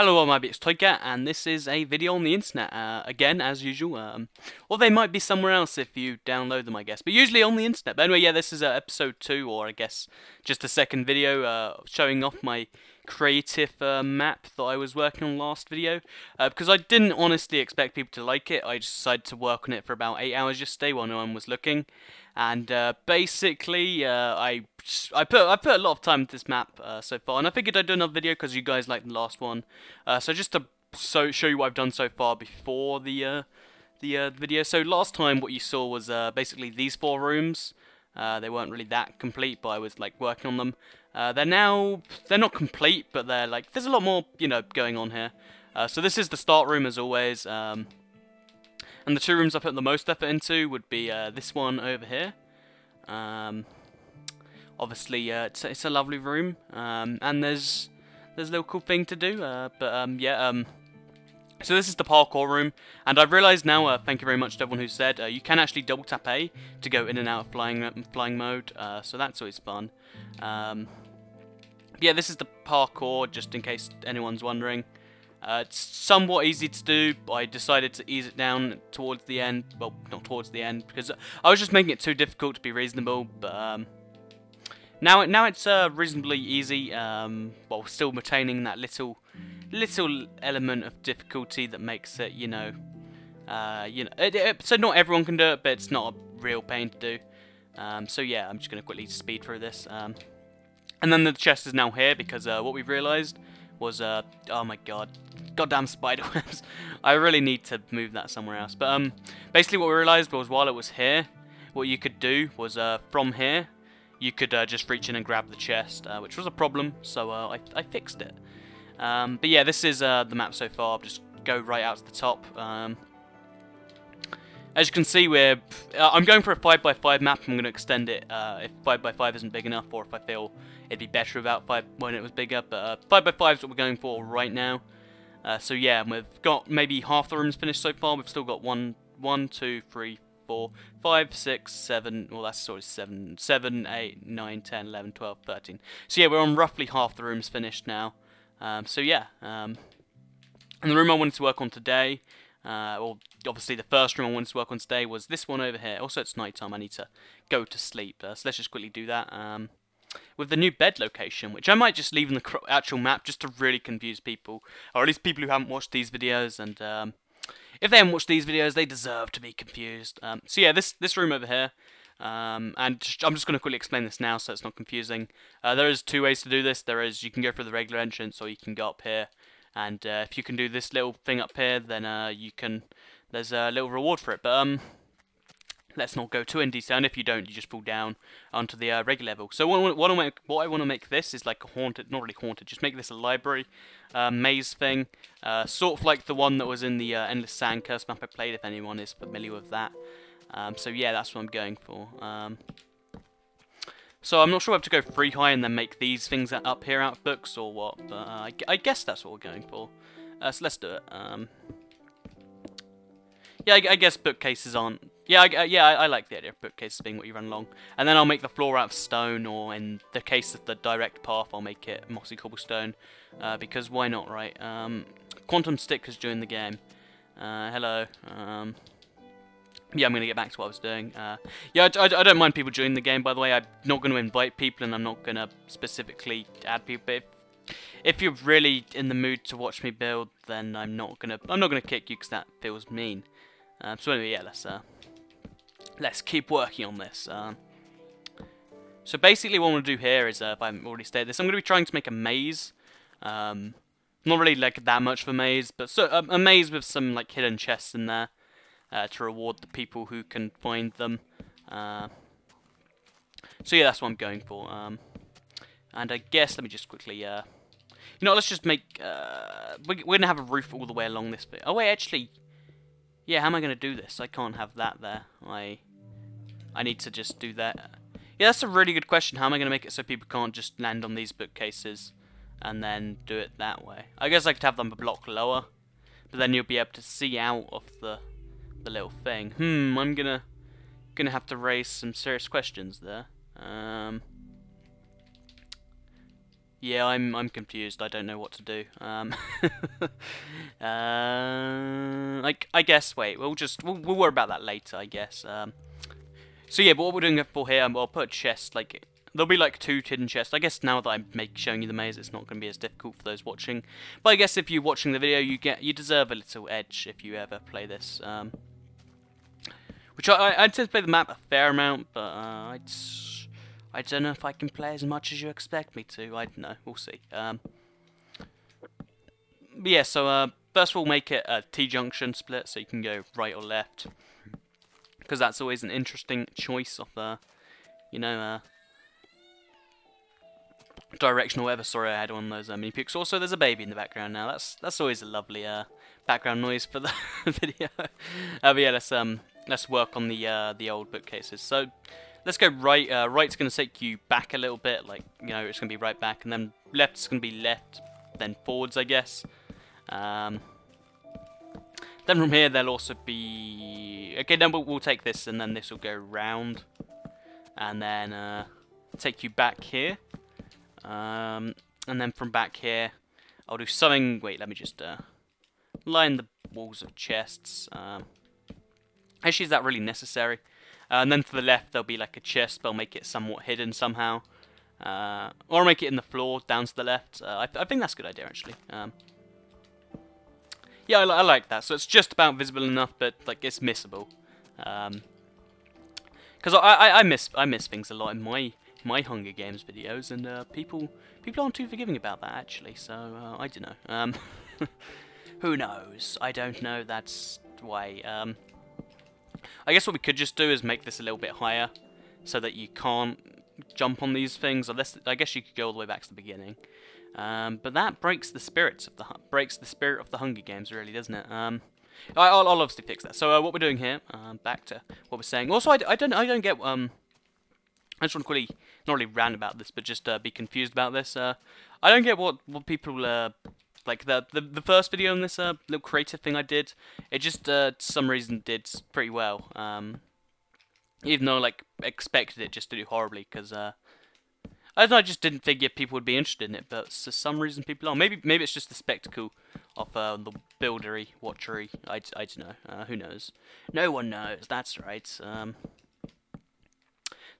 Hello, it's Toycat, and this is a video on the internet, again, as usual, or they might be somewhere else if you download them, I guess, but usually on the internet. But anyway, yeah, this is episode 2, or I guess just a second video, showing off my creative map that I was working on last video, because I didn't honestly expect people to like it. I just decided to work on it for about 8 hours yesterday while no one was looking, and basically, I put a lot of time into this map so far, and I figured I'd do another video because you guys liked the last one. So just to show you what I've done so far before the video. So last time what you saw was basically these 4 rooms. They weren't really that complete, but I was like working on them. They're not complete, but they're like there's a lot more going on here. So this is the start room as always. And the 2 rooms I put the most effort into would be this one over here. Obviously, it's a lovely room, and there's a little cool thing to do. So this is the parkour room, and I've realised now, thank you very much to everyone who said, you can actually double tap A to go in and out of flying mode, so that's always fun. Yeah, this is the parkour, just in case anyone's wondering. It's somewhat easy to do, but I decided to ease it down towards the end. Well, not towards the end, because I was just making it too difficult to be reasonable, but now it's reasonably easy, while still retaining that little element of difficulty that makes it, so not everyone can do it, but it's not a real pain to do. So yeah, I'm just going to quickly speed through this. And then the chest is now here, because what we've realised was, oh my god, goddamn spider webs. I really need to move that somewhere else. But basically what we realised was while it was here, what you could do was from here, you could just reach in and grab the chest, which was a problem, so I fixed it. But yeah, this is the map so far. I'll just go right out to the top. As you can see, I'm going for a 5x5 map. I'm going to extend it if 5x5 isn't big enough, or if I feel it'd be better without 5 when it was bigger. But 5x5 is what we're going for right now. So yeah, we've got maybe half the rooms finished so far. We've still got 1, 2, 3, 4, 5, 6, 7. Well, that's sort of 7, 8, 9, 10, 11, 12, 13. So yeah, we're on roughly half the rooms finished now. So yeah, and the room I wanted to work on today, well, obviously the first room I wanted to work on today was this one over here. Also, it's night time. I need to go to sleep. So let's just quickly do that. With the new bed location, which I might just leave in the actual map just to really confuse people, or at least people who haven't watched these videos. And if they haven't watched these videos, they deserve to be confused. So yeah, this room over here. And I'm just going to quickly explain this now so it's not confusing. There is 2 ways to do this. You can go through the regular entrance, or you can go up here. And if you can do this little thing up here, then there's a little reward for it. But let's not go too in detail. And if you don't, you just fall down onto the regular level. So what I want to make this is like a haunted, not really haunted. Just make this a library maze thing, sort of like the one that was in the Endless Sand Curse map I played. If anyone is familiar with that. So yeah, that's what I'm going for. So I'm not sure if to go free high and then make these things up here out of books or what, but I guess that's what we're going for. So let's do it. Yeah, I guess bookcases aren't. Yeah, I like the idea of bookcases being what you run along. And then I'll make the floor out of stone, or in the case of the direct path, I'll make it mossy cobblestone, because why not, right? Quantum stickers during the game. Hello. Yeah, I'm going to get back to what I was doing. Yeah, I don't mind people joining the game, by the way. I'm not going to invite people, and I'm not going to specifically add people. But if you're really in the mood to watch me build, then I'm not going to kick you, because that feels mean. So anyway, yeah, let's keep working on this. So basically what I want to do here is, if I haven't already stated this, I'm going to be trying to make a maze. Not really like that much of a maze, but a maze with some like hidden chests in there. To reward the people who can find them. So yeah, that's what I'm going for. And I guess, let me just quickly, let's just make, we're going to have a roof all the way along this bit. Oh wait, actually, yeah, how am I going to do this? I can't have that there. I need to just do that. Yeah, that's a really good question. How am I going to make it so people can't just land on these bookcases and then do it that way? I guess I could have them a block lower, but then you'll be able to see out of the little thing. I'm gonna have to raise some serious questions there. Yeah, I'm confused. I don't know what to do. I guess. Wait, we'll worry about that later. I guess. So yeah, but what we're doing for here, I'll put a chest. Like there'll be like 2 hidden chests. I guess now that I'm showing you the maze, it's not going to be as difficult for those watching. But I guess if you're watching the video, you deserve a little edge if you ever play this. Which I tend to play the map a fair amount, but I don't know if I can play as much as you expect me to. I don't know. We'll see. But yeah, so first we'll make it a T-junction split, so you can go right or left, because that's always an interesting choice of you know, direction or whatever. Sorry, I had one of those mini pukes. Also, there's a baby in the background now. That's always a lovely background noise for the video. But yeah, let's work on the old bookcases. So let's go right. Right's going to take you back a little bit, like, you know, it's going to be right back, and then left's going to be left, then forwards, I guess. Then from here there'll also be... Okay, then we'll take this, and then this will go round, and then take you back here. And then from back here, I'll do something... Wait, let me just line the walls of chests. Actually, is that really necessary? And then to the left, there'll be like a chest, but I'll make it somewhat hidden somehow. Or I'll make it in the floor, down to the left. I think that's a good idea, actually. Yeah, I like that. So it's just about visible enough, but like it's missable. Because I miss things a lot in my Hunger Games videos, and people aren't too forgiving about that, actually. So I don't know. Who knows? I don't know. That's why. I guess what we could just do is make this a little bit higher, so that you can't jump on these things. Unless, I guess you could go all the way back to the beginning, but that breaks the spirit of the Hunger Games, really, doesn't it? I'll obviously fix that. So what we're doing here, back to what we're saying. Also, I don't get. I just want to quickly, not really rant about this, but just be confused about this. I don't get what people like the first video on this little creative thing I did. It just for some reason did pretty well. Even though like expected it just to do horribly, because I don't know, I just didn't figure people would be interested in it. But for some reason people are. Maybe it's just the spectacle of the buildery, watchery. I don't know. Who knows? No one knows. That's right. So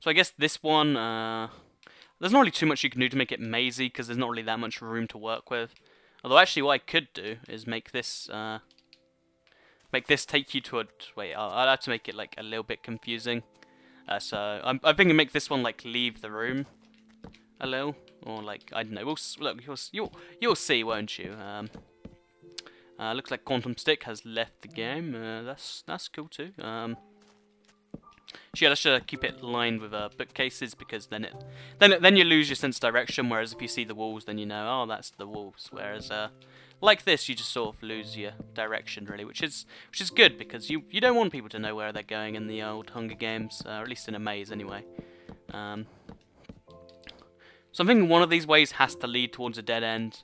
I guess this one, there's not really too much you can do to make it mazy, because there's not really that much room to work with. Although actually what I could do is make this take you to a... Wait, I'll have to make it like a little bit confusing. So I'm thinking make this one like leave the room a little, or like, I don't know. Look, you'll see, won't you? Looks like Quantum Stick has left the game. That's cool too. So yeah, let's keep it lined with bookcases, because then you lose your sense of direction. Whereas if you see the walls, then you know, oh, that's the walls. Whereas like this, you just sort of lose your direction, really, which is good, because you don't want people to know where they're going in the old Hunger Games, or at least in a maze anyway. So I'm thinking one of these ways has to lead towards a dead end.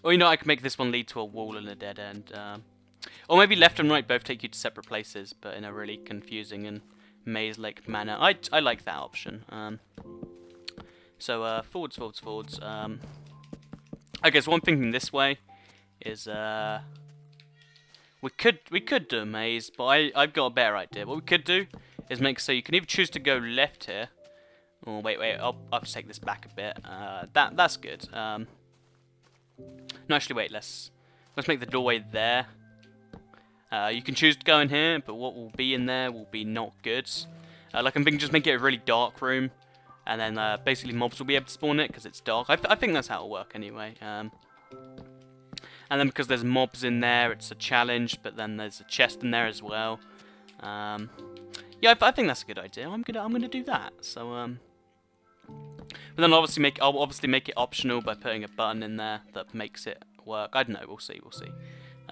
Or, you know, I could make this one lead to a wall and a dead end. Or maybe left and right both take you to separate places, but in a really confusing and maze-like manner. I like that option. So forwards. Okay, so one thinking this way is we could do a maze, but I've got a better idea. What we could do is make so you can either choose to go left here, or wait, I'll have to take this back a bit. That's good. No, actually, wait. Let's make the doorway there. You can choose to go in here, but what will be in there will be not good. Like I'm thinking, just make it a really dark room, and then basically mobs will be able to spawn it because it's dark. I think that's how it'll work anyway. And then because there's mobs in there, it's a challenge, but then there's a chest in there as well. Yeah, I think that's a good idea. I'm gonna do that. So but then I'll obviously make it optional by putting a button in there that makes it work. I don't know. We'll see.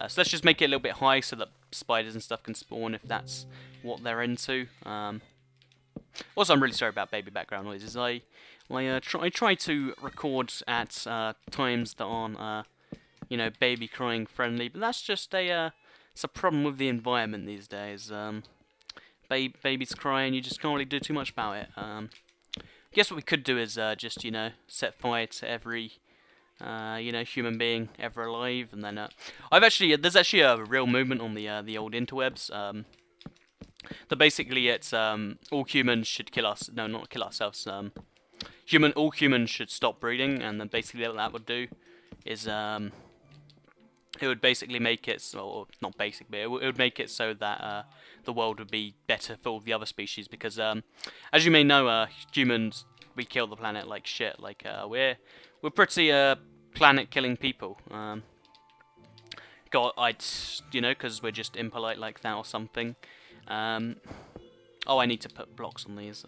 So let's just make it a little bit high so that spiders and stuff can spawn if that's what they're into. Also, I'm really sorry about baby background noises. I try to record at times that aren't you know, baby crying friendly, but that's just it's a problem with the environment these days. Babies crying, you just can't really do too much about it. guess what we could do is just, you know, set fire to every, you know, human being ever alive, and then there's actually a real movement on the old interwebs. That basically it's all humans should kill us. No, not kill ourselves. All humans should stop breeding, and then basically what that would do is it would basically make it, or not basic, but it would make it so that the world would be better for all the other species. Because as you may know, humans, we kill the planet like shit. Like we're pretty planet-killing people. You know, because we're just impolite like that or something. Oh, I need to put blocks on these.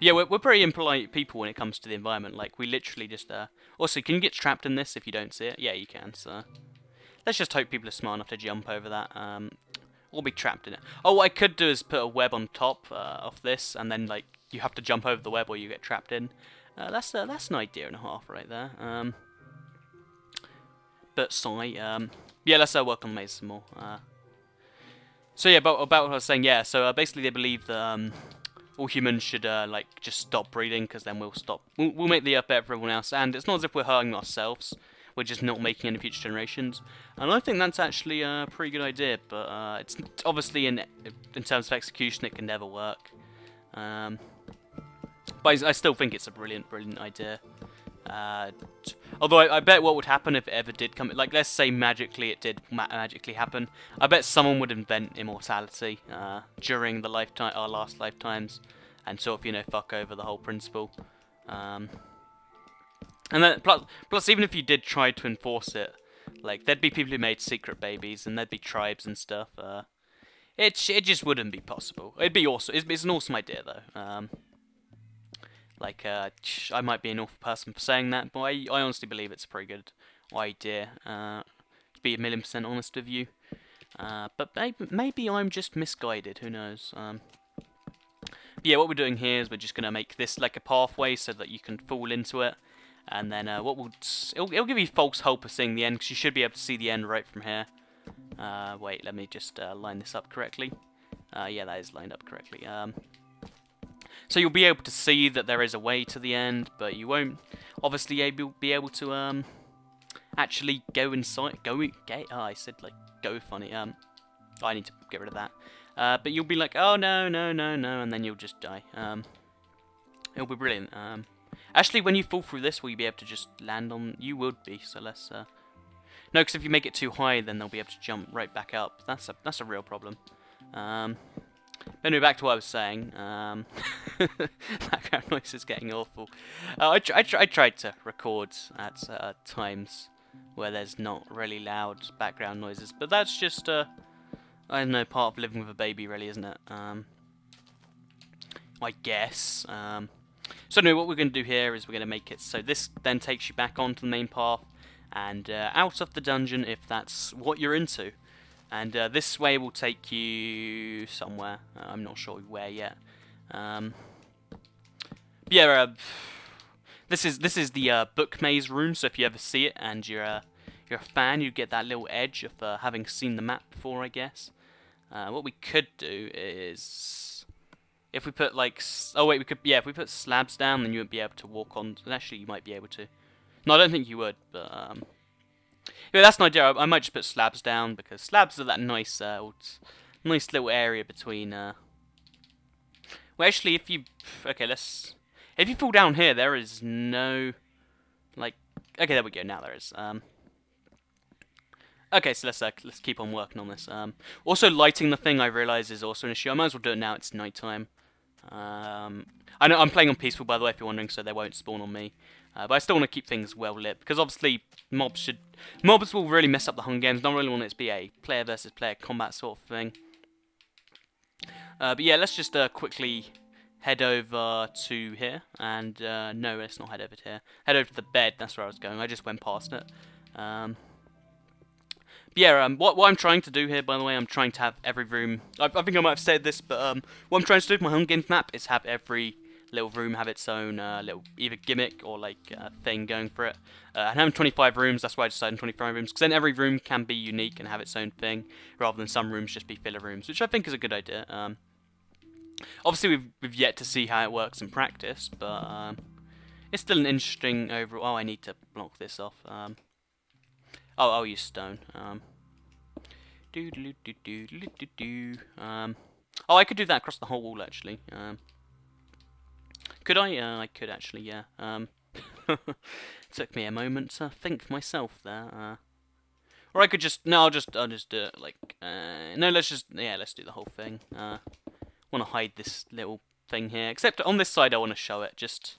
Yeah, we're pretty impolite people when it comes to the environment. Like, we literally just, Also, can you get trapped in this if you don't see it? Yeah, you can, so... Let's just hope people are smart enough to jump over that, or be trapped in it. Oh, what I could do is put a web on top of this, and then, like, you have to jump over the web or you get trapped in. That's an idea and a half right there. Yeah, let's work on the maze some more. So, yeah, about what I was saying, yeah, so basically they believe that, all humans should, like, just stop breeding, because then we'll make the Earth better for everyone else, and it's not as if we're hurting ourselves, we're just not making any future generations, and I think that's actually a pretty good idea, but, it's obviously, in terms of execution, it can never work, but I still think it's a brilliant idea. Although I bet what would happen if it ever did come, like, let's say magically it did magically happen, I bet someone would invent immortality during our last lifetimes, and sort of, you know, fuck over the whole principle. And then plus even if you did try to enforce it, like, there'd be people who made secret babies, and there'd be tribes and stuff. It just wouldn't be possible. It'd be awesome. It's an awesome idea though. Like, I might be an awful person for saying that, but I honestly believe it's a pretty good idea, to be 1,000,000% honest with you. But maybe I'm just misguided, who knows. Yeah, what we're doing here is we're just going to make this like a pathway so that you can fall into it, and then it'll give you false hope of seeing the end, because you should be able to see the end right from here. Wait, let me just line this up correctly. Yeah, that is lined up correctly. So you'll be able to see that there is a way to the end, but you won't obviously be able to actually go inside. I said like go funny. I need to get rid of that. But you'll be like, oh no, and then you'll just die. It'll be brilliant. Actually, when you fall through this, will you be able to just land on? You would be. So let's. No, because if you make it too high, then they'll be able to jump right back up. That's a real problem. Anyway, back to what I was saying. Background noise is getting awful. I tried to record at times where there's not really loud background noises, but that's just I don't know, part of living with a baby, really, isn't it? I guess. So anyway, what we're going to do here is we're going to make it so this then takes you back onto the main path and out of the dungeon if that's what you're into. And this way will take you somewhere. I'm not sure where yet. Yeah, this is the book maze room. So if you ever see it and you're a fan, you get that little edge of having seen the map before, I guess. What we could do is if we put like if we put slabs down, then you wouldn't be able to walk on. Actually, you might be able to. No, I don't think you would, but yeah, that's an idea. I might just put slabs down, because slabs are that nice little area between. Well, actually, if you fall down here, there is no, like. Okay, there we go. Now there is. Okay, so let's keep on working on this. Also, lighting the thing, I realise, is also an issue. I might as well do it now. It's nighttime. I know I'm playing on peaceful, by the way, if you're wondering, so they won't spawn on me. But I still want to keep things well lit, because obviously mobs will really mess up the Hunger Games. Don't really want it to be a player versus player combat sort of thing. But yeah, let's just quickly head over to here, and no, let's not head over to here. Head over to the bed. That's where I was going. I just went past it. Yeah, what I'm trying to do here, by the way, I'm trying to have every room. I think I might have said this, but what I'm trying to do with my Hunger Games map is have every little room have its own little either gimmick or like thing going for it. And having 25 rooms, that's why I decided on 25 rooms, because then every room can be unique and have its own thing, rather than some rooms just be filler rooms, which I think is a good idea. Obviously, we've yet to see how it works in practice, but it's still an interesting overall. Oh, I need to block this off. Oh, I'll use stone. Oh, I could do that across the whole wall, actually. Could I? I could actually, yeah. Took me a moment to think myself there. Or I could just, no, I'll just do it like, no, let's do the whole thing. Want to hide this little thing here, except on this side I want to show it, just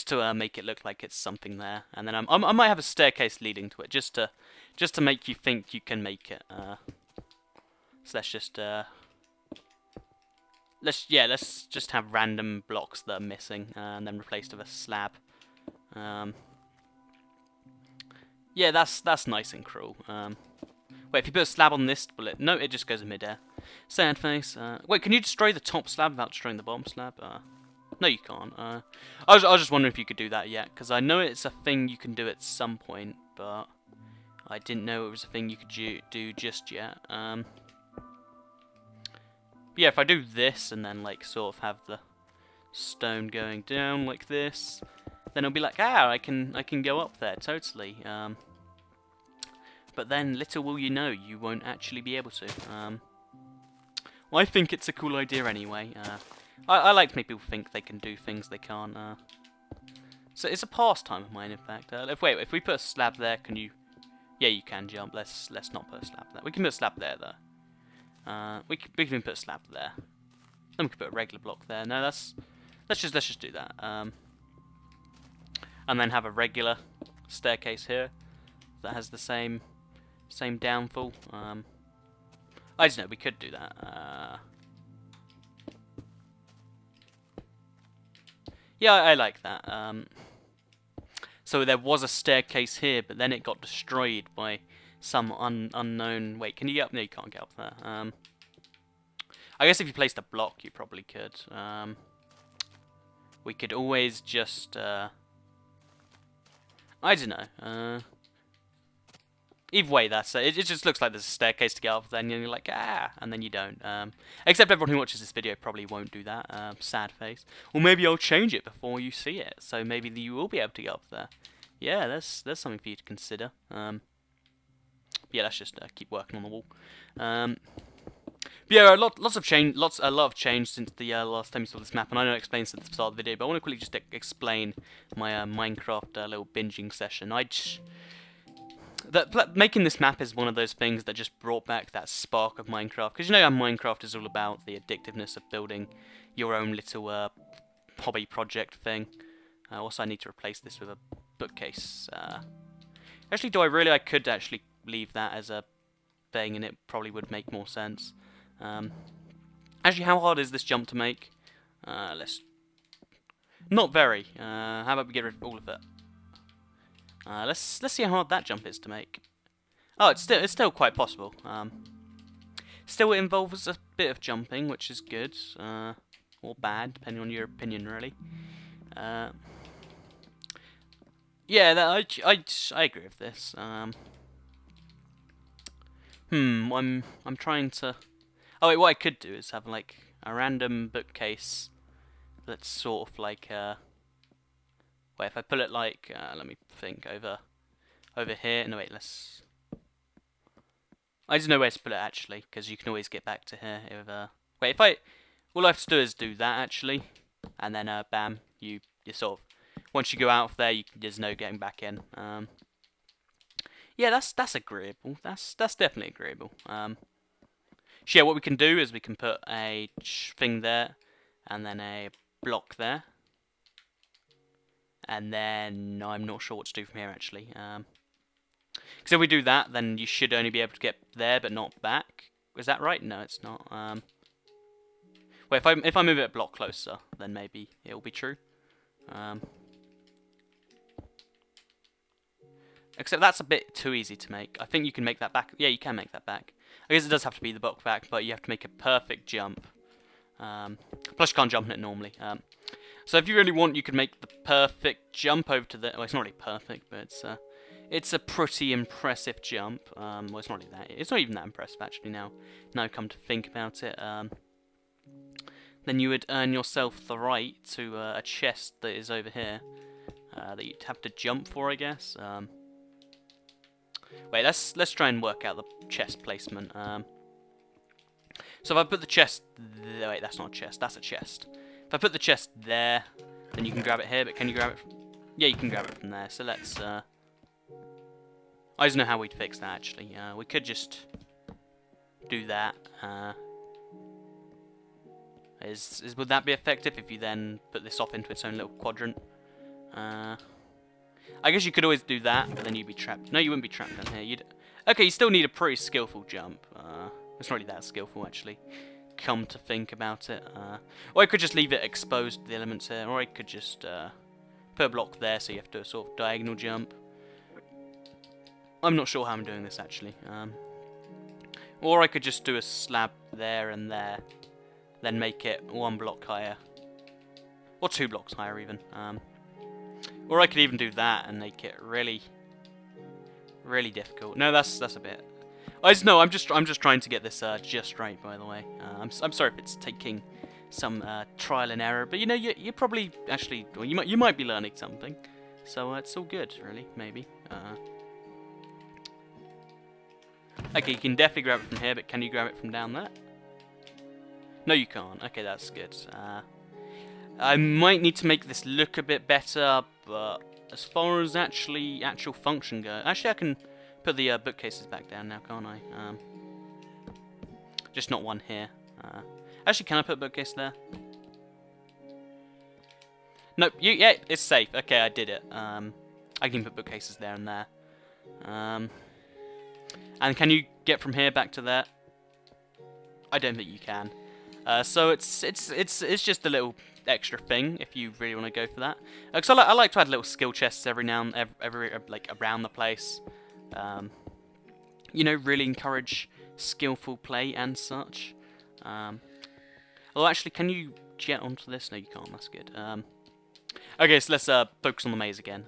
to make it look like it's something there, and then I might have a staircase leading to it, just to make you think you can make it. So let's just let's just have random blocks that are missing, and then replaced with a slab. Yeah, that's nice and cruel. Wait, if you put a slab on this bullet, no, it just goes in midair. Sad face. Wait, can you destroy the top slab without destroying the bottom slab? No, you can't. I was just wondering if you could do that yet, because I know it's a thing you can do at some point, but I didn't know it was a thing you could do just yet. Yeah, if I do this and then like sort of have the stone going down like this, then it'll be like, ah, I can go up there totally. But then little will you know, you won't actually be able to. Well, I think it's a cool idea anyway. I like to make people think they can do things they can't. So it's a pastime of mine, in fact. If we put a slab there, can you? Yeah, you can jump. Let's not put a slab there. We can put a slab there though. We can even put a slab there. Then we can put a regular block there. No, let's just do that. And then have a regular staircase here that has the same downfall. I don't know. We could do that. Yeah, I like that. So there was a staircase here, but then it got destroyed by some unknown... Wait, can you get up? No, you can't get up there. I guess if you placed a block, you probably could. We could always just... I don't know. Either way, that's it. It just looks like there's a staircase to get up there, and you're like, ah, and then you don't. Except everyone who watches this video probably won't do that. Sad face. Or maybe I'll change it before you see it, so maybe you will be able to get up there. Yeah, there's something for you to consider. Yeah, let's just keep working on the wall. Yeah, a lot of change since the last time you saw this map, and I know I explained this at the start of the video, but I want to quickly just explain my Minecraft little binging session. Making this map is one of those things that just brought back that spark of Minecraft, because you know how Minecraft is all about the addictiveness of building your own little hobby project thing. Also, I need to replace this with a bookcase. Actually, I could actually leave that as a thing, and it probably would make more sense. Actually, how hard is this jump to make? Not very. How about we get rid of all of it? Let's see how hard that jump is to make. Oh, it's still quite possible. Still it involves a bit of jumping, which is good, or bad, depending on your opinion, really. Yeah, I agree with this. I'm trying to. Oh wait, what I could do is have like a random bookcase that's sort of like wait, if I pull it like, let me think, over here. No, wait, I don't know where to put it actually, because you can always get back to here. Wait, all I have to do is do that actually, and then bam, you sort of, once you go out of there, there's no getting back in. Yeah, that's agreeable. That's definitely agreeable. So yeah, what we can do is we can put a thing there, and then a block there. And then I'm not sure what to do from here actually. Because if we do that, then you should only be able to get there but not back. Is that right? No, it's not. Wait, if I move it a block closer, then maybe it'll be true. Except that's a bit too easy to make. I think you can make that back. Yeah, you can make that back. I guess it does have to be the block back, but you have to make a perfect jump. Plus you can't jump on it normally. So if you really want, you could make the perfect jump over to the... Well, it's not really perfect, but it's a pretty impressive jump. Well, it's not really that. It's not even that impressive, actually, now come to think about it. then you would earn yourself the right to a chest that is over here that you'd have to jump for, I guess. Wait, let's try and work out the chest placement. So if I put the chest there, wait, that's not a chest, that's a chest. If I put the chest there, then you can grab it here, but can you grab it from... Yeah, you can grab it from there, so let's... I don't know how we'd fix that, actually. We could just do that. Would that be effective if you then put this off into its own little quadrant? I guess you could always do that, but then you'd be trapped. No, you wouldn't be trapped down here. Okay, you still need a pretty skillful jump. It's not really that skillful, actually. Come to think about it. Or I could just leave it exposed to the elements here, or I could just put a block there so you have to do a sort of diagonal jump. I'm not sure how I'm doing this, actually. Or I could just do a slab there and there, then make it 1 block higher. Or 2 blocks higher, even. Or I could even do that and make it really, really difficult. No, that's a bit... I'm just trying to get this just right, by the way. I'm sorry if it's taking some trial and error, but you know, you're probably actually, well, you might be learning something, so it's all good, really. Maybe. Okay, you can definitely grab it from here, but can you grab it from down there? No, you can't. Okay, that's good. I might need to make this look a bit better, but as far as actual function goes, actually I can put the bookcases back down now, can't I? Just not one here. Actually, can I put a bookcase there? Nope. Yeah, it's safe. Okay, I did it. I can put bookcases there and there. And can you get from here back to there? I don't think you can. So it's just a little extra thing if you really want to go for that. Because I like to add little skill chests every now and every like around the place. You know, really encourage skillful play and such. Although actually, can you get onto this? No, you can't. That's good. Okay, so let's focus on the maze again.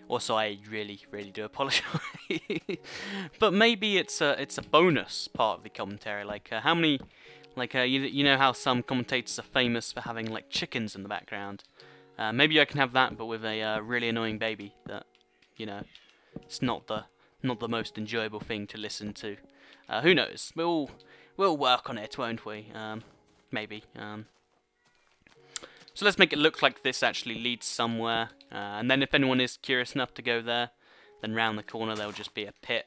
Also, I really do apologise, but maybe it's a bonus part of the commentary. Like how many, like you know how some commentators are famous for having like chickens in the background. Maybe I can have that, but with a really annoying baby that, you know, it's not the most enjoyable thing to listen to. Who knows? We'll work on it, won't we? Maybe. So let's make it look like this actually leads somewhere, and then if anyone is curious enough to go there, then round the corner there'll just be a pit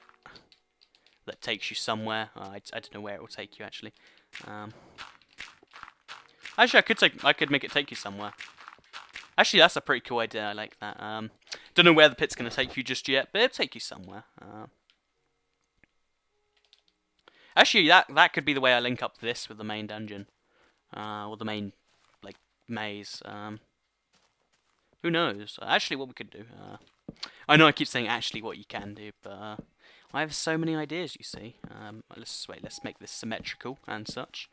that takes you somewhere. I don't know where it will take you actually. Actually, I could make it take you somewhere. Actually, that's a pretty cool idea. I like that. Don't know where the pit's going to take you just yet, but it'll take you somewhere. Actually, that could be the way I link up this with the main dungeon, or the main like maze. Who knows? Actually, what we could do. I know I keep saying actually what you can do, but I have so many ideas. You see. Let's make this symmetrical and such.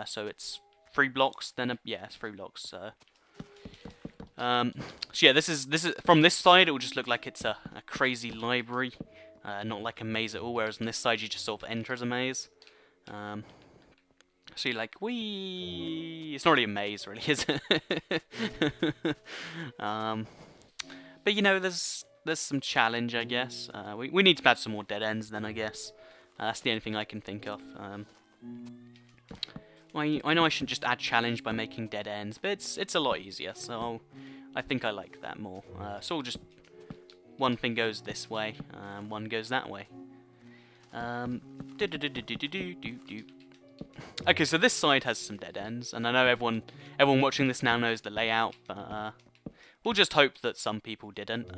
So it's 3 blocks. Then yeah, it's 3 blocks. So yeah, this is from this side. It will just look like it's a crazy library. Not like a maze at all, whereas on this side you just sort of enter as a maze. So you're like, wee! It's not really a maze, really, is it? But you know, there's some challenge, I guess. We need to add some more dead ends, then, I guess. That's the only thing I can think of. I know I shouldn't just add challenge by making dead ends, but it's a lot easier, so I think I like that more. So we'll just... one thing goes this way, one goes that way. Okay, so this side has some dead ends, and I know everyone watching this now knows the layout, but we'll just hope that some people didn't.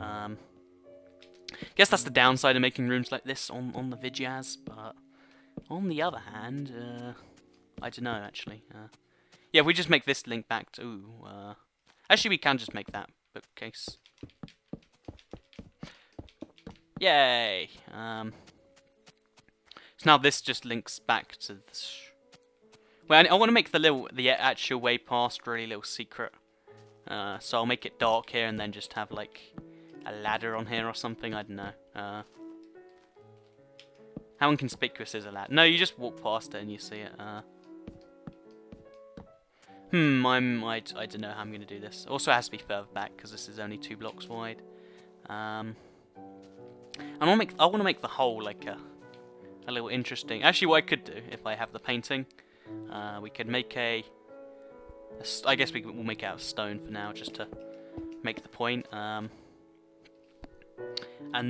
Guess that's the downside of making rooms like this on the Vidjaz, but on the other hand, I don't know actually. Yeah, if we just make this link back to... actually, we can just make that bookcase. Yay! So now this just links back to this. Well, I want to make the actual way past really little secret. So I'll make it dark here and then just have like a ladder on here or something. I don't know. How inconspicuous is a ladder? No, you just walk past it and you see it. I don't know how I'm going to do this. Also, it has to be further back because this is only 2 blocks wide. I want to make the hole like a little interesting. Actually, what I could do if I have the painting, we could make I guess we'll make it out of stone for now, just to make the point. And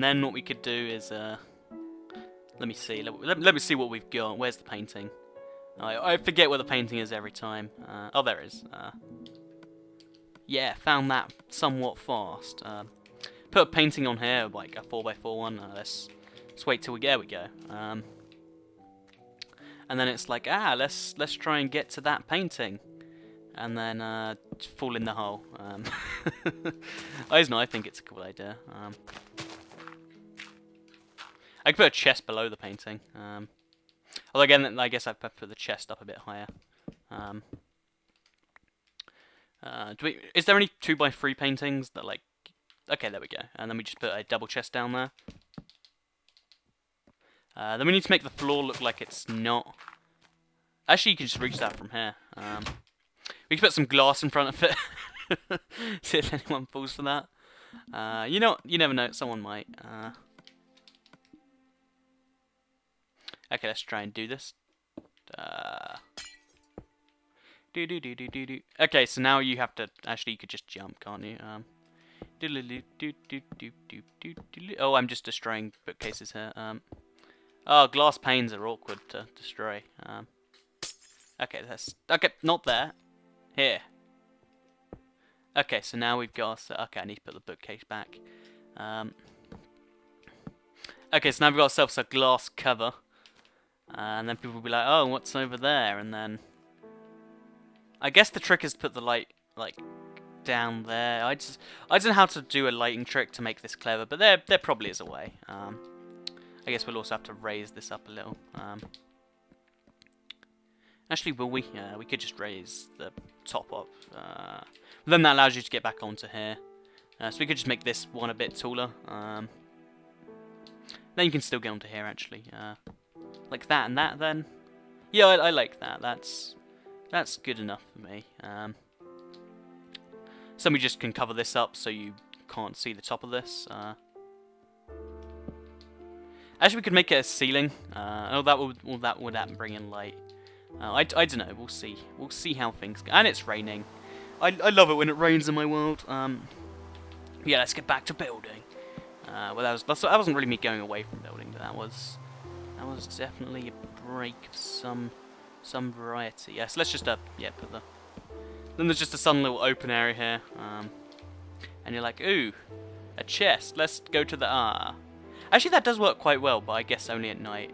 then what we could do is let me see. Let me see what we've got. Where's the painting? I forget where the painting is every time. Oh, there it is. Yeah, found that somewhat fast. Put a painting on here, like a 4x4 one. Let's wait till there we go. And then it's like, let's try and get to that painting, and then fall in the hole. I think it's a cool idea. I could put a chest below the painting. Although again, I guess I'd put the chest up a bit higher. Is there any 2x3 paintings that like? Okay, there we go. And then we just put a double chest down there. Then we need to make the floor look like it's not. Actually, you can just reach that from here. We can put some glass in front of it. See if anyone falls for that. You never know. Someone might. Okay, let's try and do this. Okay, so now you have to. Actually, you could just jump, can't you? Oh, I'm just destroying bookcases here. Oh, glass panes are awkward to destroy. Okay, not there. Here. Okay, so now we've got. Okay, I need to put the bookcase back. Okay, so now we've got ourselves a glass cover, and then people will be like, "Oh, what's over there?" And then I guess the trick is to put the light like down there. I don't know how to do a lighting trick to make this clever, but there probably is a way. I guess we'll also have to raise this up a little. Actually, will we? We could just raise the top up. Then that allows you to get back onto here. So we could just make this one a bit taller. Then you can still get onto here, actually. Like that and that, then. Yeah, I like that. That's good enough for me. So we just can cover this up so you can't see the top of this. Actually, we could make it a ceiling. Oh, that would bring in light. I don't know. We'll see. We'll see how things go. And it's raining. I love it when it rains in my world. Yeah, let's get back to building. Well, that wasn't really me going away from building, but that was definitely a break of some variety. Yes, let's just put the. Then there's just a sun little open area here. And you're like, ooh, a chest. Let's go to the Actually, that does work quite well, but I guess only at night.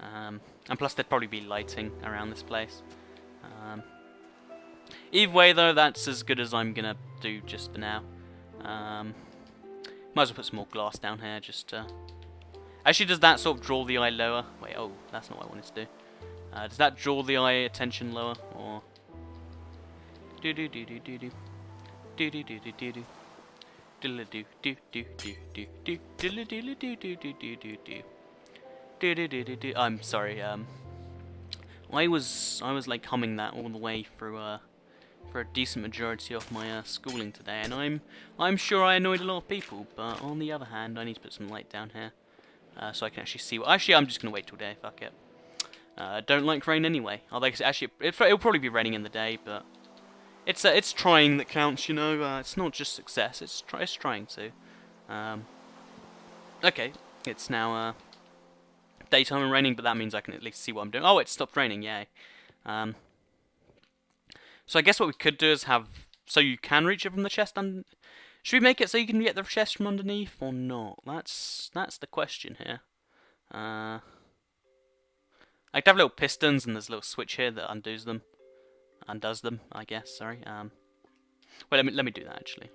And plus, there'd probably be lighting around this place. Either way, though, that's as good as I'm gonna do just for now. Might as well put some more glass down here, just to... Actually, does that sort of draw the eye lower? Wait, oh, that's not what I wanted to do. Does that draw the eye attention lower, or... Do do do do do do do do do do do do. Do do do do do do do do do do do do do do. I'm sorry. I was like humming that all the way through for a decent majority of my schooling today, and I'm sure I annoyed a lot of people. But on the other hand, I need to put some light down here so I can actually see. Actually, I'm just gonna wait till day. Fuck it. Don't like rain anyway. Although actually, it'll probably be raining in the day, but. It's trying that counts, you know. It's not just success. It's trying to. Okay, it's now daytime and raining, but that means I can at least see what I'm doing. Oh, it stopped raining! Yay. So I guess what we could do is have so you can reach it from the chest. Should we make it so you can get the chest from underneath or not? That's the question here. I could have little pistons, and there's a little switch here that undoes them. Undoes them, I guess. Sorry. Well, let me do that actually.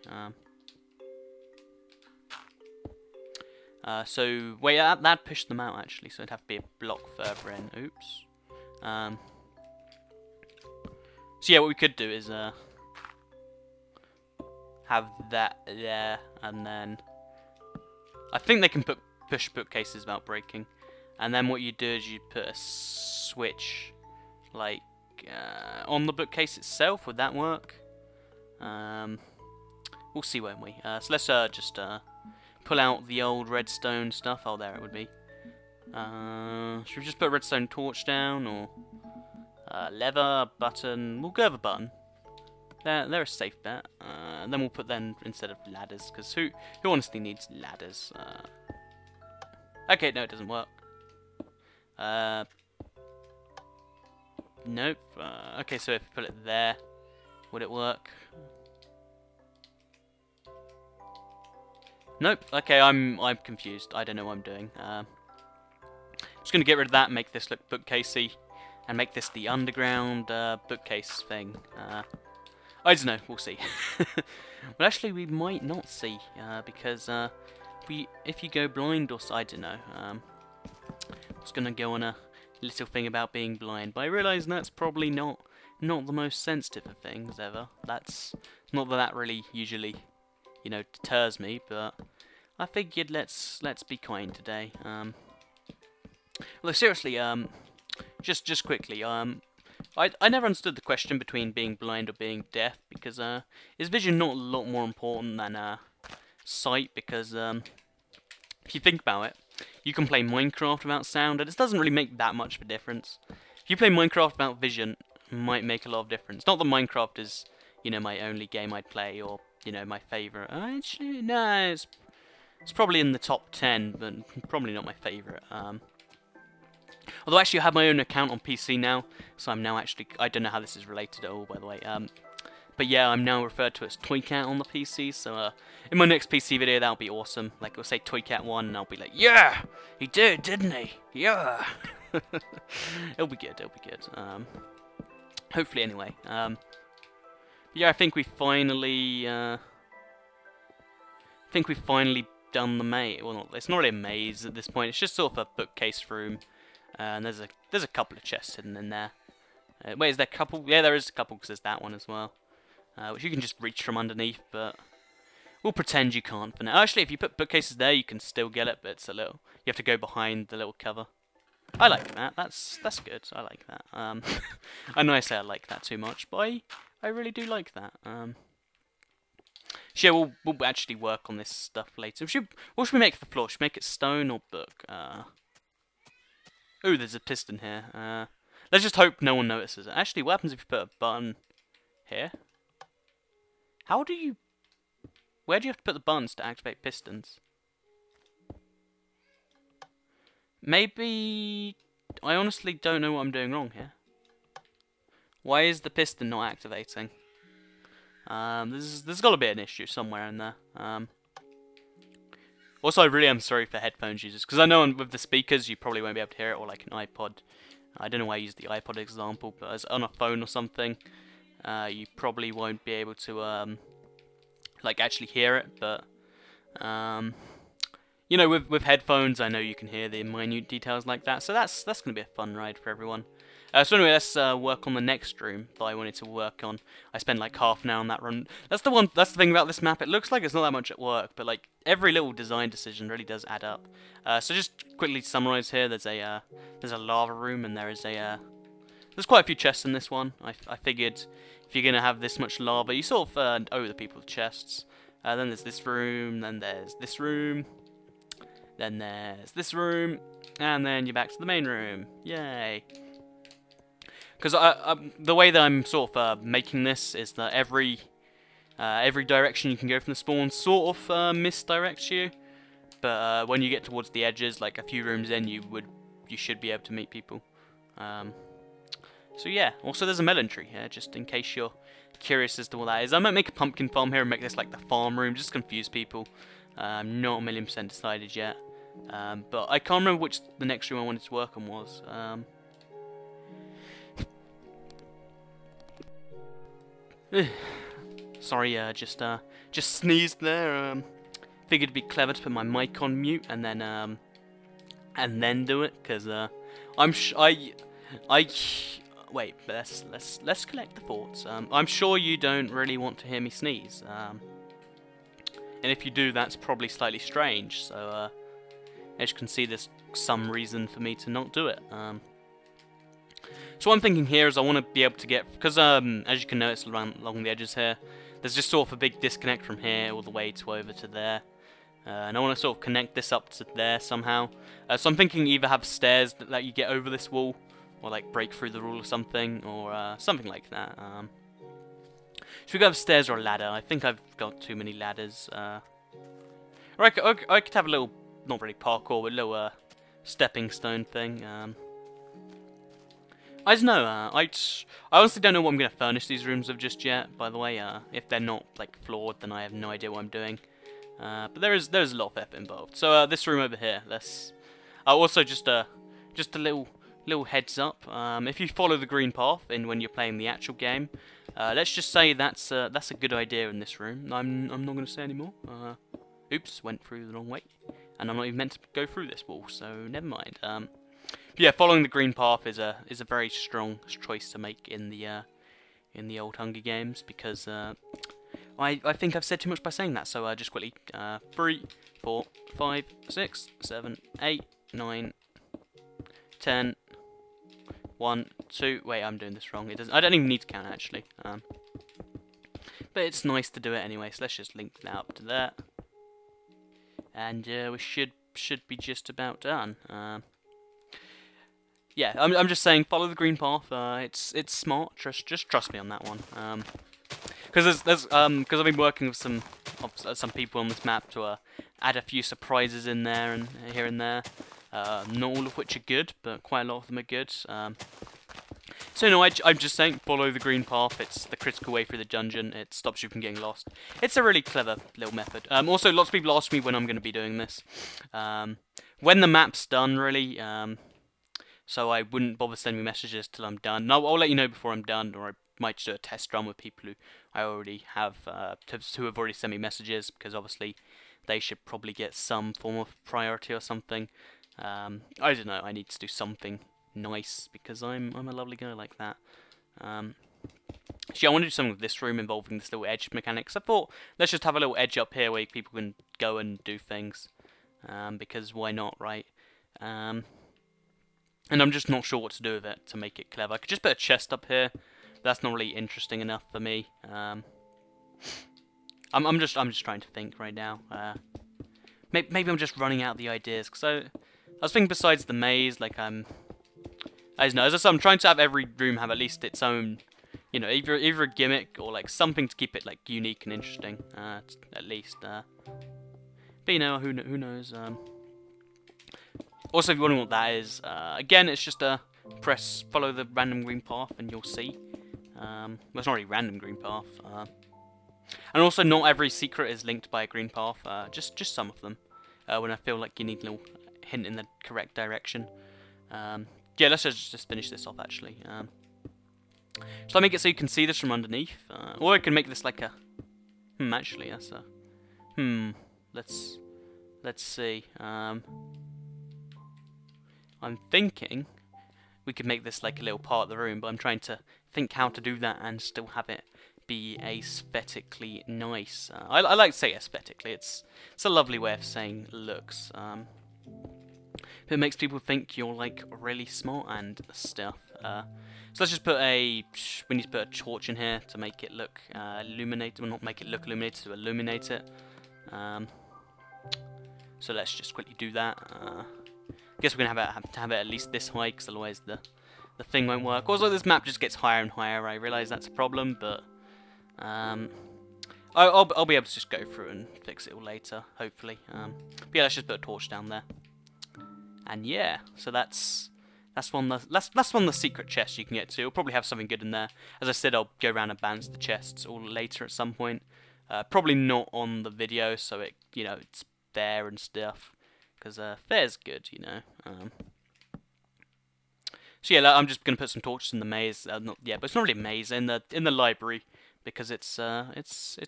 So wait, that pushed them out actually, so it'd have to be a block further in. Oops. So yeah, what we could do is have that there, and then I think they can push bookcases without breaking. And then what you do is you put a switch like on the bookcase itself. Would that work? We'll see, won't we? So let's just pull out the old redstone stuff. Oh, there it would be. Should we just put a redstone torch down, or lever, button? We'll go with a button. They're a safe bet. Then we'll put them instead of ladders, because who honestly needs ladders? Okay, no, it doesn't work. Nope. Okay, so if we put it there, would it work? Nope. Okay, I'm confused. I don't know what I'm doing. Just gonna get rid of that, make this look bookcasey, and make this the underground bookcase thing. I don't know. We'll see. Well, actually, we might not see because if you go blind, or I don't know. I was gonna go on a little thing about being blind, but I realise that's probably not the most sensitive of things ever. That's not that really usually, you know, deters me, but I figured let's be kind today. Well, seriously, just quickly, I never understood the question between being blind or being deaf, because is vision not a lot more important than sight? Because if you think about it, you can play Minecraft without sound, and it doesn't really make that much of a difference. If you play Minecraft without vision, it might make a lot of difference. Not that Minecraft is, you know, my only game I'd play, or, you know, my favourite. Actually, no, it's probably in the top 10, but probably not my favourite. Although actually I have my own account on PC now, so I'm now actually, I don't know how this is related at all, by the way. But yeah, I'm now referred to as Toycat on the PC, so in my next PC video, that'll be awesome. Like, it'll say Toycat1, and I'll be like, yeah, he did, didn't he? Yeah. It'll be good, it'll be good. Hopefully, anyway. Yeah, I think we finally done the maze. Well, it's not really a maze at this point. It's just sort of a bookcase room, and there's a couple of chests hidden in there. Wait, is there a couple? Yeah, there is a couple, because there's that one as well, which you can just reach from underneath. But we'll pretend you can't for now. Actually, if you put bookcases there, you can still get it, but it's a little. You have to go behind the little cover. I like that. That's good. I like that. I know I say I like that too much, but I really do like that. So yeah, we'll actually work on this stuff later. What should we make for the floor? Should we make it stone or book? Ooh, there's a piston here. Let's just hope no one notices it. Actually, what happens if you put a button here? How do you... Where do you have to put the buttons to activate pistons? Maybe... I honestly don't know what I'm doing wrong here. Why is the piston not activating? There's got to be an issue somewhere in there. Also, I really am sorry for headphones users, because I know with the speakers you probably won't be able to hear it, or like an iPod. I don't know why I used the iPod example, but as on a phone or something, you probably won't be able to like actually hear it. But you know, with headphones, I know you can hear the minute details like that. So that's gonna be a fun ride for everyone. So anyway, let's work on the next room that I wanted to work on. I spent like half an hour on that run. That's the thing about this map. It looks like it's not that much at work, but like every little design decision really does add up. So just quickly to summarize here, there's a lava room, and there's quite a few chests in this one. I figured if you're gonna have this much lava, you sort of owe the people the chests. Then there's this room, then there's this room, then there's this room, and then you're back to the main room. Yay! Because the way that I'm sort of making this is that every direction you can go from the spawn sort of misdirects you, but when you get towards the edges, like a few rooms in, you should be able to meet people. So yeah. Also, there's a melon tree here, just in case you're curious as to what that is. I might make a pumpkin farm here and make this like the farm room, just to confuse people. I'm not 1,000,000% decided yet, but I can't remember which the next room I wanted to work on was. Sorry, just sneezed there. Figured it'd be clever to put my mic on mute and then do it, because wait, but let's collect the thoughts. I'm sure you don't really want to hear me sneeze. And if you do, that's probably slightly strange. So as you can see, there's some reason for me to not do it. So what I'm thinking here is I want to be able to get, because as you can notice along the edges here, there's just sort of a big disconnect from here all the way to over to there. And I want to sort of connect this up to there somehow. So I'm thinking either have stairs that let you get over this wall, or like break through the wall or something, or something like that. Should we go upstairs or a ladder? I think I've got too many ladders. Or I could have a little, not really parkour, but a little stepping stone thing. I don't know. I honestly don't know what I'm going to furnish these rooms with just yet. By the way, if they're not like floored, then I have no idea what I'm doing. But there's a lot of effort involved. So this room over here, let's also just a little heads up. If you follow the green path when you're playing the actual game, let's just say that's a good idea in this room. I'm not going to say anymore. Oops, went through the wrong way, and I'm not even meant to go through this wall, so never mind. Yeah, following the green path is a very strong choice to make in the old Hunger Games, because I think I've said too much by saying that. So just quickly, 3, 4, 5, 6, 7, 8, 9, 10, 1, 2. Wait, I'm doing this wrong. It doesn't. I don't even need to count actually. But it's nice to do it anyway. So let's just link that up to that, and we should be just about done. Yeah, I'm just saying, follow the green path. It's smart. Just trust me on that one. Because I've been working with some people on this map to add a few surprises in there and here and there. Not all of which are good, but quite a lot of them are good. So no, I'm just saying, follow the green path. It's the critical way through the dungeon. It stops you from getting lost. It's a really clever little method. Also, lots of people ask me when I'm going to be doing this. When the map's done, really. So I wouldn't bother sending me messages till I'm done. No, I'll let you know before I'm done, or I might just do a test run with people who I already have, who have already sent me messages, because obviously they should probably get some form of priority or something. I don't know. I need to do something nice because I'm a lovely guy like that. Actually, I want to do something with this room involving this little edge mechanics. I thought let's just have a little edge up here where people can go and do things, because why not, right? And I'm just not sure what to do with it to make it clever. I could just put a chest up here. That's not really interesting enough for me. I'm just trying to think right now. Maybe I'm just running out of the ideas. Cause I was thinking besides the maze, like I don't know. As I said, I'm trying to have every room have at least its own, you know, either a gimmick or like something to keep it like unique and interesting. At least. But you know, who knows? Also, if you're wondering what that is, again, it's just follow the random green path and you'll see. Well, it's not really random green path. And also, not every secret is linked by a green path. Just some of them. When I feel like you need a little hint in the correct direction. Yeah, let's just finish this off actually. Shall I make it so you can see this from underneath? Or I can make this like a. Actually, that's a. Let's see. I'm thinking we could make this like a little part of the room, but I'm trying to think how to do that and still have it be aesthetically nice. I like to say aesthetically. It's a lovely way of saying looks. It makes people think you're like really smart and stuff. So let's just put we need to put a torch in here to make it look illuminated. Well, not make it look illuminated, to illuminate it. So let's just quickly do that. I guess we're gonna have to have it at least this high, because otherwise the thing won't work. Also, this map just gets higher and higher. I realise that's a problem, but I'll be able to just go through and fix it all later, hopefully. But yeah, let's just put a torch down there. And yeah, so that's one of the secret chests you can get to. It'll probably have something good in there. As I said, I'll go around and balance the chests all later at some point. Probably not on the video, so it's there and stuff. Because fair's good, you know. So yeah, I'm just gonna put some torches in the maze. But it's not really a maze, in the library, because it's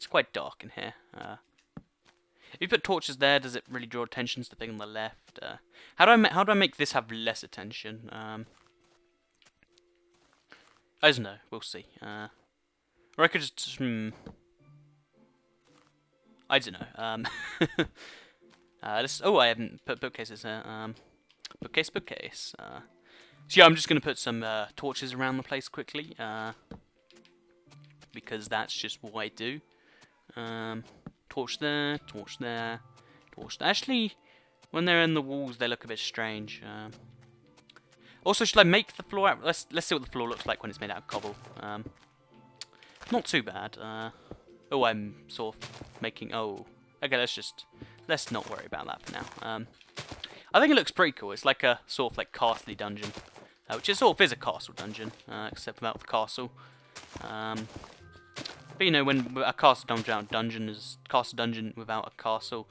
quite dark in here. If you put torches there, does it really draw attention to the thing on the left? How do I make this have less attention? I don't know. We'll see. Or I could just I don't know. I haven't put bookcases here. Bookcase. So yeah, I'm just going to put some torches around the place quickly, because that's just what I do. Torch there, torch there, torch there. Actually, when they're in the walls, they look a bit strange. Also, should I make the floor out? Let's see what the floor looks like when it's made out of cobble. Not too bad. Oh, I'm sort of making... Oh, okay, let's not worry about that for now. I think it looks pretty cool. It's like a sort of like castle dungeon, which is sort of a castle dungeon, except without the castle. But you know, when a castle dungeon without a castle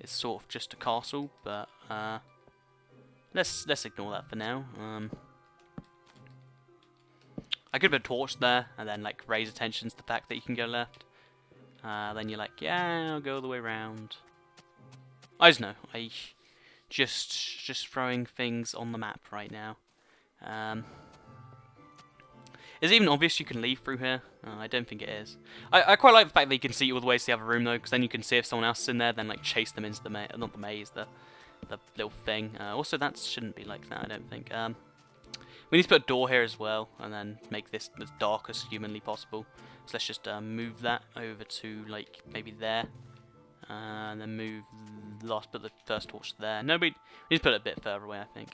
is sort of just a castle. But let's ignore that for now. I could put a torch there and then like raise attention to the fact that you can go left. Then you're like, yeah, I'll go all the way around. I just know. I just throwing things on the map right now. Is it even obvious you can leave through here? I don't think it is. I quite like the fact that you can see all the way to the other room though, because then you can see if someone else is in there, then like chase them into the maze, not the maze, the little thing. Also, that shouldn't be like that, I don't think. We need to put a door here as well, and then make this as dark as humanly possible. So let's just move that over to like maybe there, and then move put the first torch there. No, we need to put it a bit further away, I think.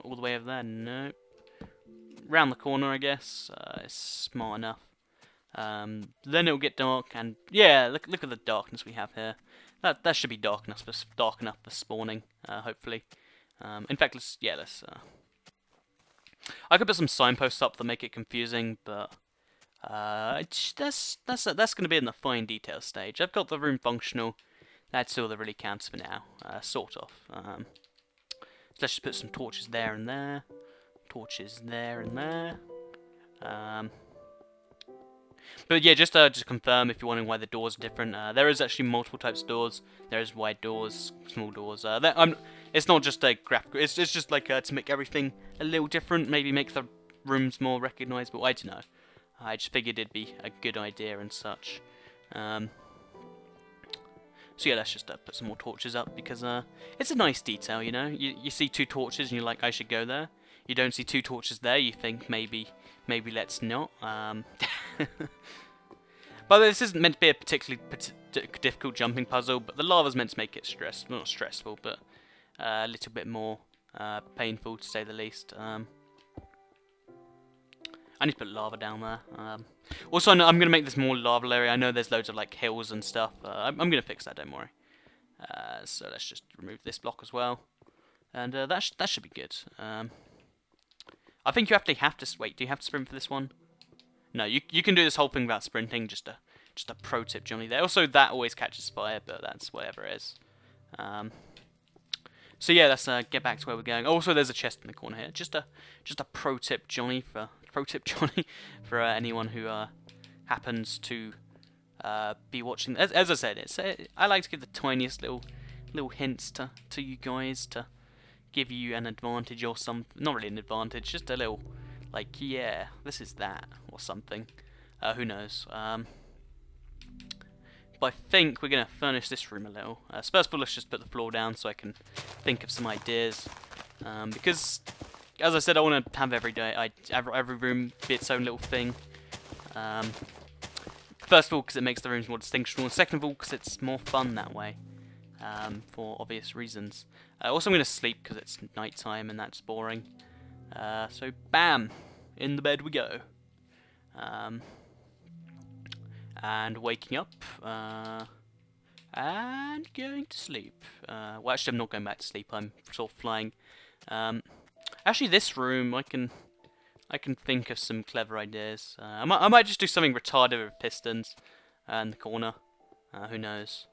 All the way over there, no. Round the corner, I guess. It's smart enough. Then it'll get dark, and yeah, look at the darkness we have here. That should be dark enough for spawning, hopefully. In fact, let's. I could put some signposts up that make it confusing, but that's going to be in the fine detail stage. I've got the room functional. That's all that really counts for now, sort of. Let's just put some torches there and there. Torches there and there. But yeah, just to confirm, if you're wondering why the doors are different, there is actually multiple types of doors. There is wide doors, small doors. It's not just a graphical. It's just like to make everything a little different. Maybe make the rooms more recognisable. I don't know. I just figured it'd be a good idea and such. So yeah, let's just put some more torches up because it's a nice detail, you know. You see two torches and you're like, I should go there. You don't see two torches there, you think maybe let's not. But this isn't meant to be a particularly difficult jumping puzzle, but the lava's meant to make it not stressful, but a little bit more painful to say the least. I need to put lava down there. Also, I'm going to make this more lava area. I know there's loads of like hills and stuff. I'm going to fix that, don't worry. So let's just remove this block as well, and that should be good. I think you actually have to wait. Do you have to sprint for this one? No, you can do this whole thing without sprinting. Just a pro tip, Johnny. There. Also, that always catches fire, but that's whatever it is. So yeah, let's get back to where we're going. Also, there's a chest in the corner here. Just a pro tip, Johnny, for anyone who happens to be watching. As I said, I like to give the tiniest little hints to you guys to give you an advantage or something. Not really an advantage, just a little, like, yeah, this is that or something. Who knows? But I think we're going to furnish this room a little. So first of all, let's just put the floor down so I can think of some ideas. Because, as I said, I want to have every room be its own little thing. First of all, because it makes the rooms more distinctional, and second of all, because it's more fun that way. For obvious reasons. Also, I'm going to sleep because it's night time and that's boring. So, bam! In the bed we go. And waking up. And going to sleep. Well, actually, I'm not going back to sleep. I'm sort of flying. Actually, this room, I can think of some clever ideas. I might just do something retarded with pistons in the corner. Who knows?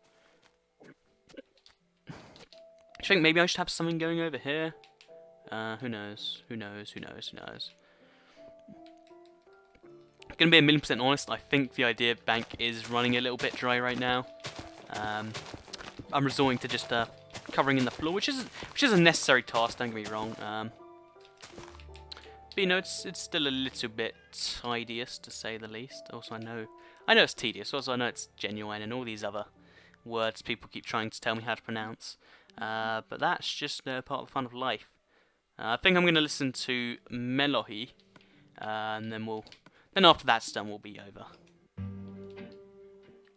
I think maybe I should have something going over here. Who knows? Who knows? Who knows? Who knows? Gonna be 1,000,000% honest. I think the idea bank is running a little bit dry right now. I'm resorting to just covering in the floor, which is a necessary task. Don't get me wrong. But you know, it's still a little bit tedious to say the least. Also, I know it's tedious. Also, I know it's genuine and all these other words people keep trying to tell me how to pronounce. But that's just part of the fun of life. I think I'm going to listen to Melohi, and then after that's done, we'll be over.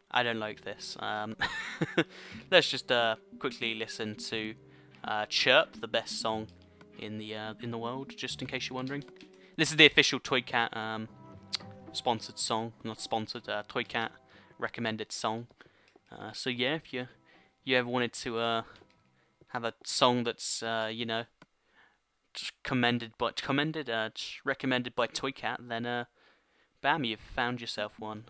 I don't like this. Let's just quickly listen to Chirp, the best song in the world, just in case you're wondering. This is the official Toycat sponsored song, not sponsored, Toycat recommended song. So yeah, if you ever wanted to have a song that's you know, recommended by Toycat, then bam, you've found yourself one.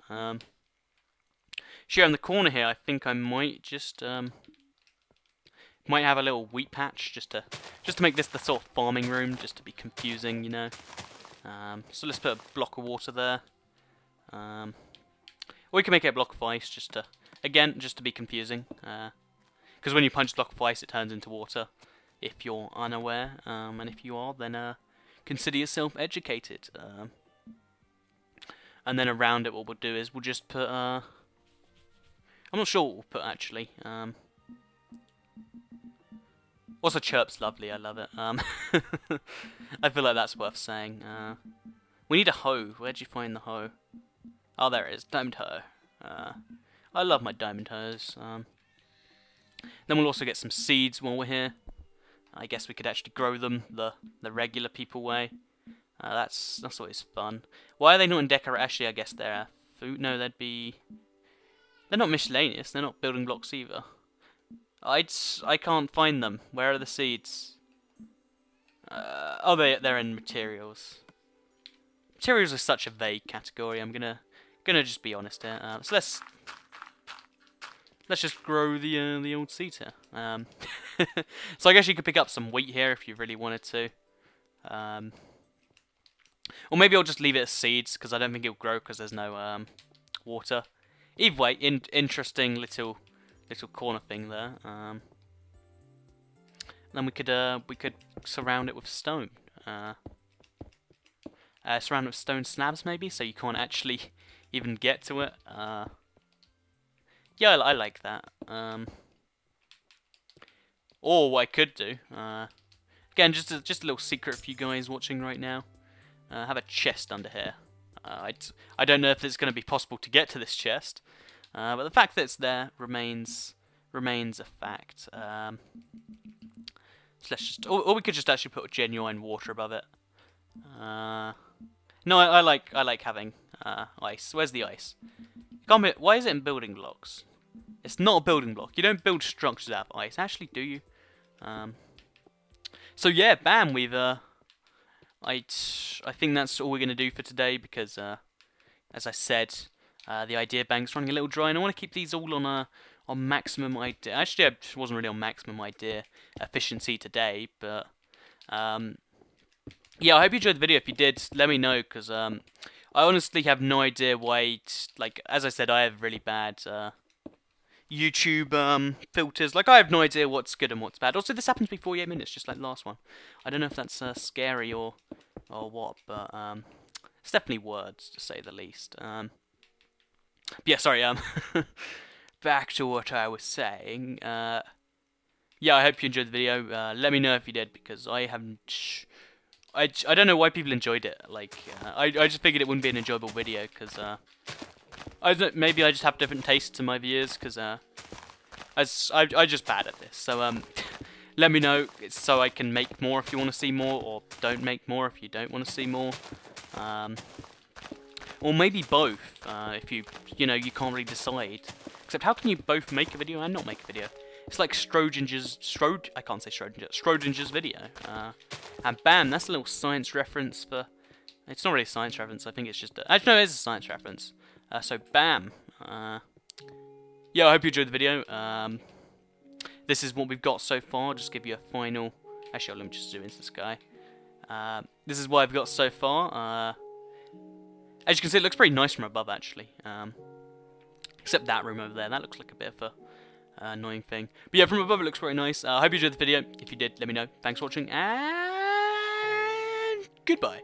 Here in the corner here, I think I might just might have a little wheat patch just to make this the sort of farming room, just to be confusing, you know. So let's put a block of water there. Or we can make it a block of ice, just to be confusing. Because when you punch a block of ice, it turns into water. If you're unaware, and if you are, then consider yourself educated. And then around it, what we'll do is we'll just put. I'm not sure what we'll put actually. Also, Chirp's lovely. I love it. I feel like that's worth saying. We need a hoe. Where'd you find the hoe? Oh, there it is. Diamond hoe. I love my diamond hoes. Then we'll also get some seeds while we're here. I guess we could actually grow them the regular people way. That's always fun. Why are they not in decor? Actually, I guess they're food. No, they're not miscellaneous. They're not building blocks either. I can't find them. Where are the seeds? Oh, they're in materials. Materials is such a vague category. I'm gonna just be honest here. So let's just grow the old seeds here. So I guess you could pick up some wheat here if you really wanted to. Or maybe I'll just leave it as seeds because I don't think it'll grow because there's no water. Either way, interesting little corner thing there. Then we could surround it with stone. Surround it with stone slabs maybe, so you can't actually even get to it. Yeah, I like that. Or what I could do, again, just a little secret for you guys watching right now. Have a chest under here. I don't know if it's going to be possible to get to this chest, but the fact that it's there remains a fact. So let's just, or we could just actually put genuine water above it. No, I like having ice. Where's the ice? Why is it in building blocks? It's not a building block. You don't build structures out of ice. Actually, do you? So yeah, bam. We've I think that's all we're gonna do for today because, as I said, the idea bank's running a little dry, and I want to keep these all on maximum idea. Actually, I wasn't really on maximum idea efficiency today, but yeah, I hope you enjoyed the video. If you did, let me know because I honestly have no idea why. Like as I said, I have really bad YouTube filters. Like I have no idea what's good and what's bad. Also, this happened to me 48 minutes, just like the last one. I don't know if that's scary or what, but it's definitely words to say the least. But yeah, sorry. Back to what I was saying. Yeah, I hope you enjoyed the video. Let me know if you did because I haven't. I don't know why people enjoyed it. Like I just figured it wouldn't be an enjoyable video because maybe I just have different tastes in my viewers because I'm just bad at this. So let me know so I can make more if you want to see more, or don't make more if you don't want to see more. Or maybe both if you can't really decide. Except how can you both make a video and not make a video? It's like Schrodinger's video. And bam, that's a little science reference for. It's not really a science reference. I think it's just. Actually, no, it is a science reference. So bam. Yeah, I hope you enjoyed the video. This is what we've got so far. I'll just give you a final. Actually, let me just zoom into the sky. This is what I've got so far. As you can see, it looks pretty nice from above, actually. Except that room over there. That looks like a bit of a annoying thing. But yeah, from above it looks very nice. I hope you enjoyed the video. If you did, let me know. Thanks for watching, and goodbye.